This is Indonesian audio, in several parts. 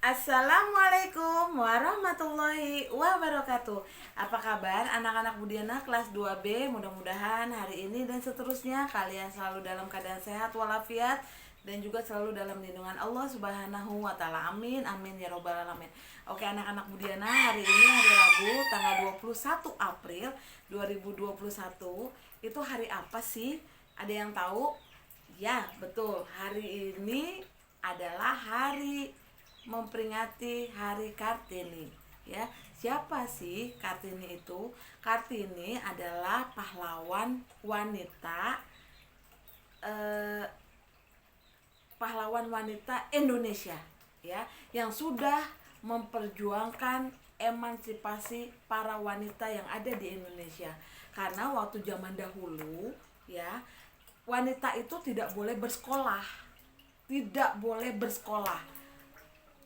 Assalamualaikum warahmatullahi wabarakatuh. Apa kabar anak-anak Budiana kelas 2B? Mudah-mudahan hari ini dan seterusnya kalian selalu dalam keadaan sehat walafiat dan juga selalu dalam lindungan Allah Subhanahu wa taala. Amin amin ya robbal alamin. Oke anak-anak Budiana, hari ini hari Rabu tanggal 21 April 2021. Itu hari apa sih? Ada yang tahu? Ya, betul. Hari ini adalah hari memperingati Hari Kartini. Ya, siapa sih Kartini itu? Kartini adalah pahlawan wanita eh, pahlawan wanita Indonesia, ya, yang sudah memperjuangkan emansipasi para wanita yang ada di Indonesia. Karena waktu zaman dahulu, ya, wanita itu tidak boleh bersekolah, tidak boleh bersekolah.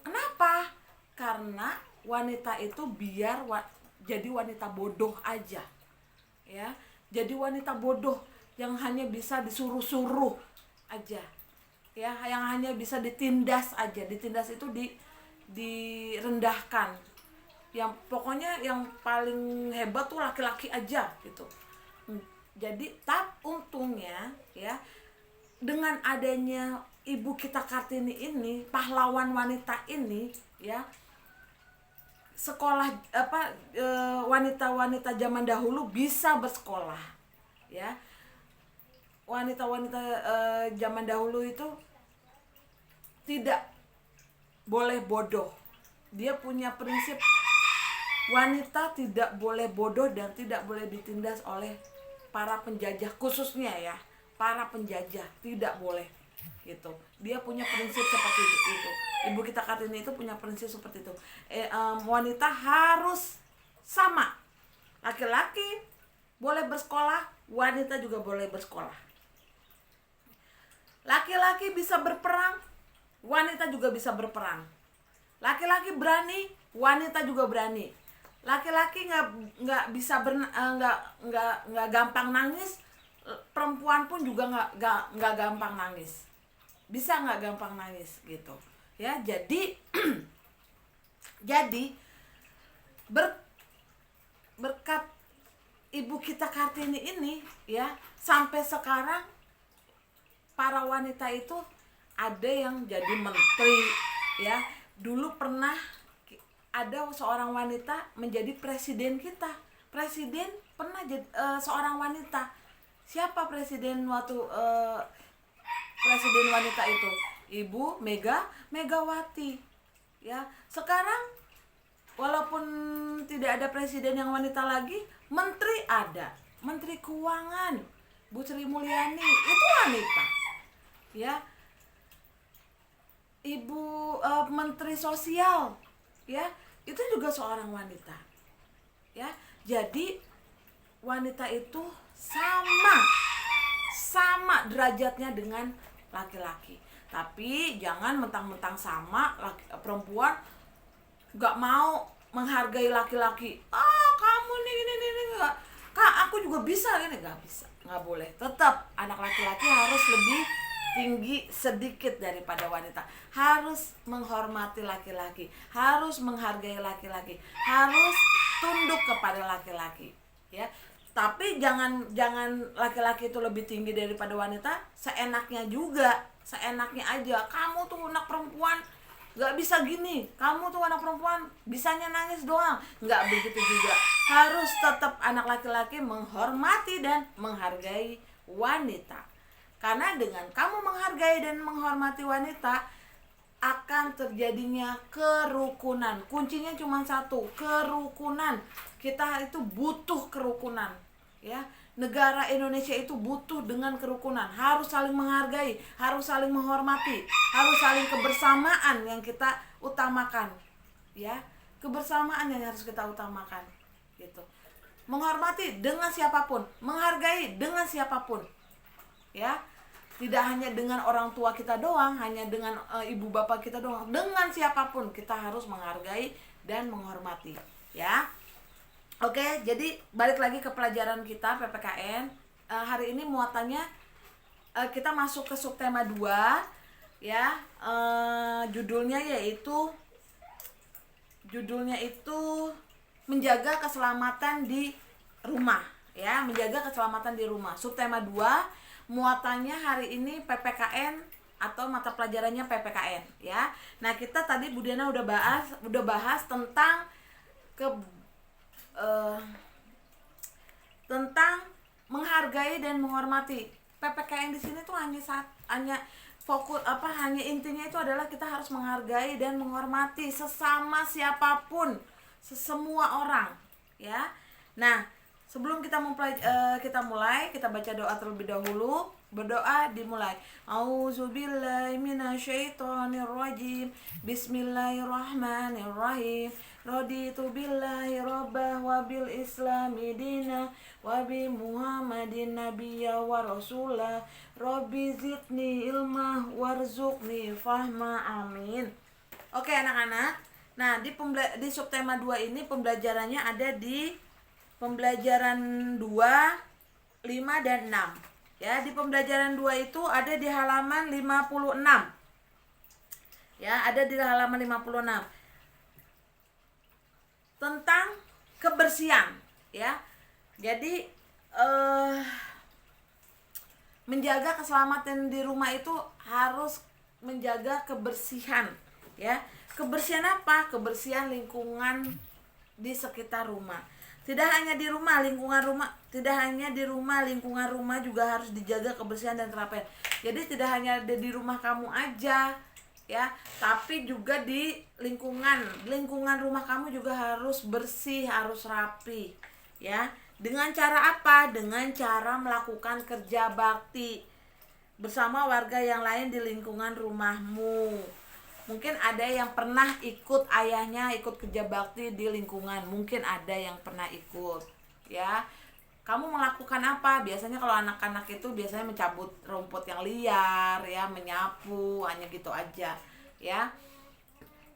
Kenapa? Karena wanita itu biar jadi wanita bodoh aja, ya, jadi wanita bodoh yang hanya bisa disuruh-suruh aja, ya, yang hanya bisa ditindas aja. Ditindas itu direndahkan. Yang pokoknya yang paling hebat tuh laki-laki aja gitu. Jadi untungnya, ya, dengan adanya ibu kita Kartini ini, pahlawan wanita ini, ya, sekolah wanita-wanita zaman dahulu bisa bersekolah, ya. Wanita-wanita zaman dahulu itu tidak boleh bodoh. Dia punya prinsip wanita tidak boleh bodoh dan tidak boleh ditindas oleh para penjajah, khususnya ya para penjajah, tidak boleh gitu. Dia punya prinsip seperti itu. Ibu kita Kartini itu punya prinsip seperti itu. Wanita harus sama. Laki-laki boleh bersekolah, wanita juga boleh bersekolah. Laki-laki bisa berperang, wanita juga bisa berperang. Laki-laki berani, wanita juga berani. Laki-laki nggak bisa nggak gampang nangis, perempuan pun juga nggak gampang nangis, bisa nggak gampang nangis gitu, ya. Jadi jadi berkat ibu kita Kartini ini, ya, sampai sekarang para wanita itu ada yang jadi menteri, ya. Dulu pernah ada seorang wanita menjadi presiden kita. Presiden pernah jadi seorang wanita. Siapa presiden waktu presiden wanita itu? Ibu Megawati. Ya, sekarang walaupun tidak ada presiden yang wanita lagi, menteri ada. Menteri Keuangan Bu Sri Mulyani itu wanita. Ya. Ibu Menteri Sosial, ya, itu juga seorang wanita. Ya. Jadi wanita itu sama derajatnya dengan laki-laki. Tapi jangan mentang-mentang sama, perempuan gak mau menghargai laki-laki. Kamu nih Kak, aku juga bisa gini. Gak bisa, gak boleh. Tetap anak laki-laki harus lebih tinggi sedikit daripada wanita. Harus menghormati laki-laki, harus menghargai laki-laki, harus tunduk kepada laki-laki, ya. Tapi jangan laki-laki itu lebih tinggi daripada wanita seenaknya juga, seenaknya aja. Kamu tuh anak perempuan gak bisa gini, kamu tuh anak perempuan bisanya nangis doang. Gak begitu juga. Harus tetap anak laki-laki menghormati dan menghargai wanita. Karena dengan kamu menghargai dan menghormati wanita, akan terjadinya kerukunan. Kuncinya cuma satu, kerukunan. Kita itu butuh kerukunan, ya. Negara Indonesia itu butuh dengan kerukunan. Harus saling menghargai, harus saling menghormati, harus saling kebersamaan yang kita utamakan, ya. Kebersamaan yang harus kita utamakan, gitu. Menghormati dengan siapapun, menghargai dengan siapapun, ya. Tidak hanya dengan orang tua kita doang, hanya dengan ibu bapak kita doang, dengan siapapun kita harus menghargai dan menghormati, ya. Oke, jadi balik lagi ke pelajaran kita PPKN. Hari ini muatannya kita masuk ke subtema 2, ya. Judulnya yaitu judulnya itu menjaga keselamatan di rumah, ya, menjaga keselamatan di rumah. Subtema 2, muatannya hari ini PPKN atau mata pelajarannya PPKN, ya. Nah, kita tadi Bu Diana udah bahas tentang tentang menghargai dan menghormati. PPKN di sini tuh hanya fokus hanya intinya itu adalah kita harus menghargai dan menghormati sesama siapapun, semua orang, ya. Nah, sebelum kita mulai, kita baca doa terlebih dahulu. Berdoa dimulai. Auzubillahi minasyaitonirrajim. Bismillahirrahmanirrahim. Raditu billahi rabbah wa bil islami dina wa bi muhammadin nabiyya wa rasulah. Rabbi zidni ilmah warzuqni fahma, amin. Oke anak-anak. Nah, di subtema 2 ini pembelajarannya ada di pembelajaran 2, 5 dan 6. Ya, di pembelajaran 2 itu ada di halaman 56. Ya, ada di halaman 56. Tentang kebersihan, ya. Jadi menjaga keselamatan di rumah itu harus menjaga kebersihan, ya. Kebersihan apa? Kebersihan lingkungan di sekitar rumah. Tidak hanya di rumah, lingkungan rumah juga harus dijaga kebersihan dan kerapian. Jadi tidak hanya ada di rumah kamu aja, ya, tapi juga di lingkungan rumah kamu juga harus bersih, harus rapi, ya. Dengan cara apa? Dengan cara melakukan kerja bakti bersama warga yang lain di lingkungan rumahmu. Mungkin ada yang pernah ikut ayahnya ikut kerja bakti di lingkungan, mungkin ada yang pernah ikut, ya. Kamu melakukan apa? Biasanya kalau anak-anak itu biasanya mencabut rumput yang liar, ya, menyapu, hanya gitu aja, ya.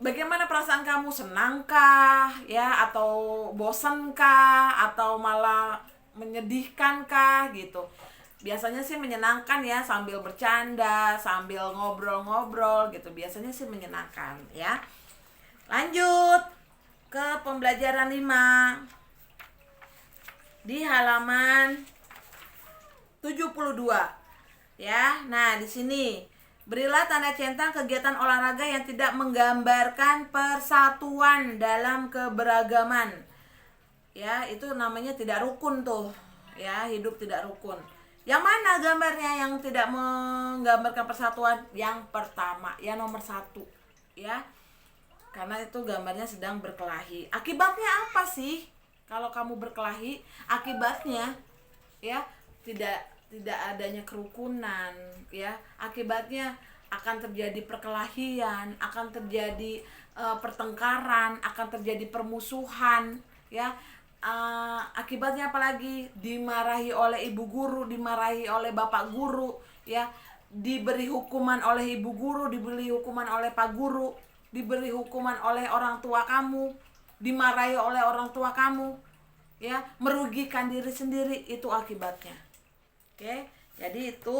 Bagaimana perasaan kamu? Senangkah, ya, atau bosankah, atau malah menyedihkankah gitu? Biasanya sih menyenangkan, ya, sambil bercanda, sambil ngobrol-ngobrol gitu. Biasanya sih menyenangkan, ya. Lanjut ke pembelajaran 5. Di halaman 72. Ya. Nah, di sini berilah tanda centang kegiatan olahraga yang tidak menggambarkan persatuan dalam keberagaman. Ya, itu namanya tidak rukun tuh. Ya, hidup tidak rukun. Yang mana gambarnya yang tidak menggambarkan persatuan? Yang pertama, yang nomor 1, ya. Karena itu gambarnya sedang berkelahi. Akibatnya apa sih? Kalau kamu berkelahi, akibatnya, ya, tidak adanya kerukunan, ya. Akibatnya akan terjadi perkelahian, akan terjadi pertengkaran, akan terjadi permusuhan, ya. Akibatnya apalagi? Dimarahi oleh ibu guru, dimarahi oleh bapak guru, ya, diberi hukuman oleh ibu guru, diberi hukuman oleh pak guru, diberi hukuman oleh orang tua kamu, dimarahi oleh orang tua kamu, ya, merugikan diri sendiri, itu akibatnya. Oke, jadi itu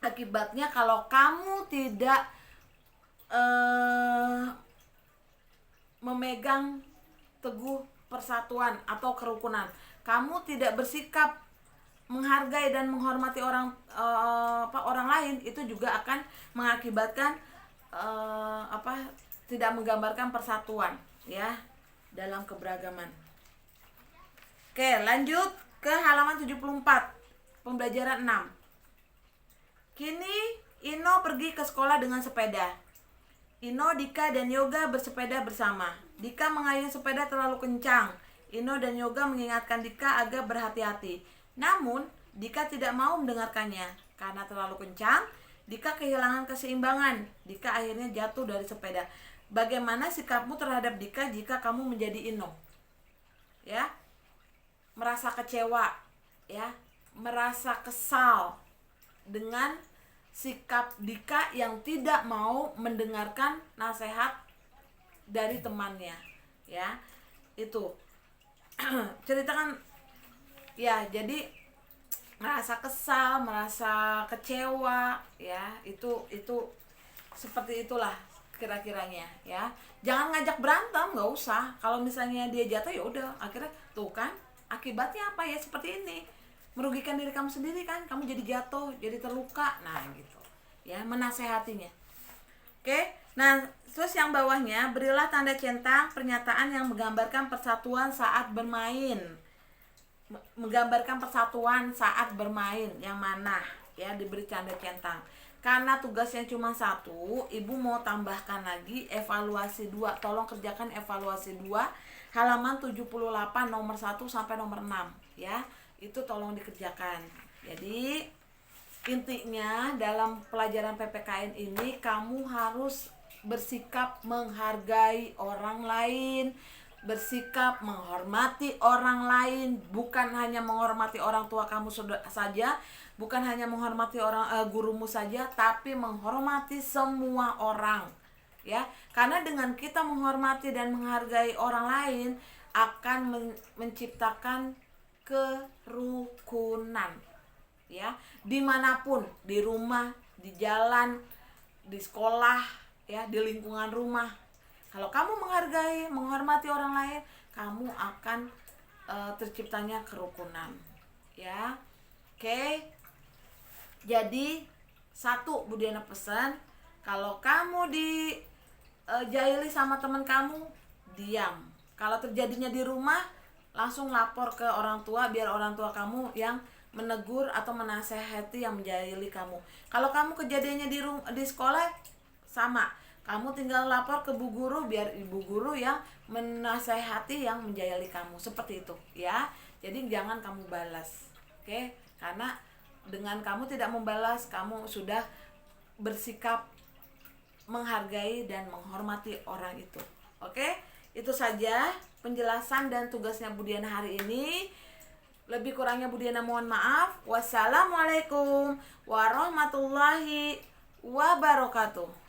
akibatnya kalau kamu tidak memegang teguh persatuan atau kerukunan, kamu tidak bersikap menghargai dan menghormati orang lain, itu juga akan mengakibatkan tidak menggambarkan persatuan, ya, dalam keberagaman. Oke, lanjut ke halaman 74, pembelajaran 6. Kini Ino pergi ke sekolah dengan sepeda. Ino, Dika, dan Yoga bersepeda bersama. Dika mengayuh sepeda terlalu kencang. Ino dan Yoga mengingatkan Dika agar berhati-hati. Namun, Dika tidak mau mendengarkannya. Karena terlalu kencang, Dika kehilangan keseimbangan. Dika akhirnya jatuh dari sepeda. Bagaimana sikapmu terhadap Dika jika kamu menjadi Ino? Ya, merasa kecewa, ya, merasa kesal dengan sikap Dika yang tidak mau mendengarkan nasihat dari temannya, ya. Itu ceritakan, ya. Jadi merasa kesal, merasa kecewa, ya, itu seperti itulah kira-kiranya ya. Jangan ngajak berantem, nggak usah. Kalau misalnya dia jatuh ya udah, akhirnya tuh kan akibatnya apa ya, seperti ini, merugikan diri kamu sendiri kan, kamu jadi jatuh, jadi terluka. Nah gitu ya, menasehatinya. Oke, nah terus yang bawahnya, berilah tanda centang pernyataan yang menggambarkan persatuan saat bermain. Menggambarkan persatuan saat bermain, yang mana ya diberi tanda centang. Karena tugasnya cuma satu, ibu mau tambahkan lagi evaluasi 2. Tolong kerjakan evaluasi 2 halaman 78 nomor 1 sampai nomor 6 ya. Itu tolong dikerjakan. Jadi intinya dalam pelajaran PPKN ini kamu harus bersikap menghargai orang lain, bersikap menghormati orang lain, bukan hanya menghormati orang tua kamu saja, bukan hanya menghormati gurumu saja, tapi menghormati semua orang ya. Karena dengan kita menghormati dan menghargai orang lain akan menciptakan kerukunan ya, dimanapun, di rumah, di jalan, di sekolah ya, di lingkungan rumah. Kalau kamu menghargai, menghormati orang lain, kamu akan terciptanya kerukunan ya. Oke. Jadi satu, Bu Diana pesan, kalau kamu jahili sama teman kamu, diam. Kalau terjadinya di rumah, langsung lapor ke orang tua, biar orang tua kamu yang menegur atau menasehati yang menjahili kamu. Kalau kamu kejadiannya di sekolah, sama, kamu tinggal lapor ke bu guru, biar ibu guru yang menasehati yang menjahili kamu. Seperti itu ya. Jadi jangan kamu balas. Oke? Karena dengan kamu tidak membalas, kamu sudah bersikap menghargai dan menghormati orang itu. Oke? Itu saja penjelasan dan tugasnya Bu Diana hari ini. Lebih kurangnya Bu Diana mohon maaf. Wassalamualaikum warahmatullahi wabarakatuh.